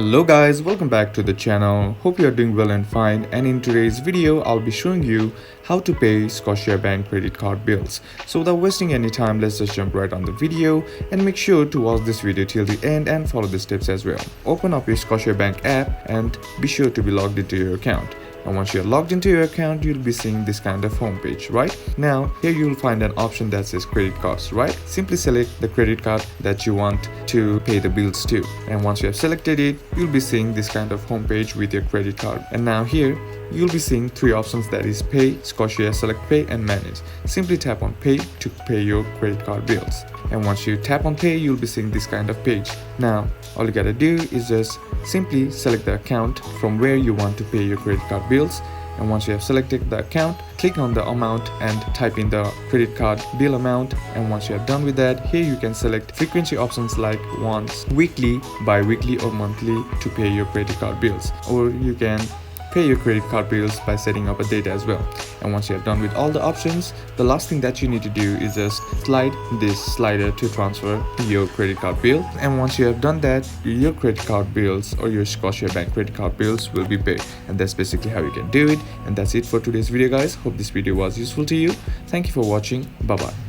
Hello guys, welcome back to the channel. Hope you are doing well and fine, and in today's video I'll be showing you how to pay Scotiabank credit card bills. So without wasting any time, let's just jump right on the video and make sure to watch this video till the end and follow the steps as well. Open up your Scotiabank app and be sure to be logged into your account. And once you're logged into your account, you'll be seeing this kind of homepage, right? Now, here you'll find an option that says credit cards, right? Simply select the credit card that you want to pay the bills to. And once you have selected it, you'll be seeing this kind of homepage with your credit card. And now here, you'll be seeing three options, that is pay, Scotia, select pay and manage. Simply tap on pay to pay your credit card bills. And once you tap on pay, you'll be seeing this kind of page. Now, all you gotta do is just simply select the account from where you want to pay your credit card bills. And once you have selected the account, click on the amount and type in the credit card bill amount. And once you are done with that, here you can select frequency options like once, weekly, bi-weekly or monthly to pay your credit card bills. Or you can pay your credit card bills by setting up a date as well. And once you have done with all the options, the last thing that you need to do is just slide this slider to transfer your credit card bill. And once you have done that, your credit card bills or your Scotiabank credit card bills will be paid. And that's basically how you can do it. And that's it for today's video, guys. Hope this video was useful to you. Thank you for watching. Bye bye.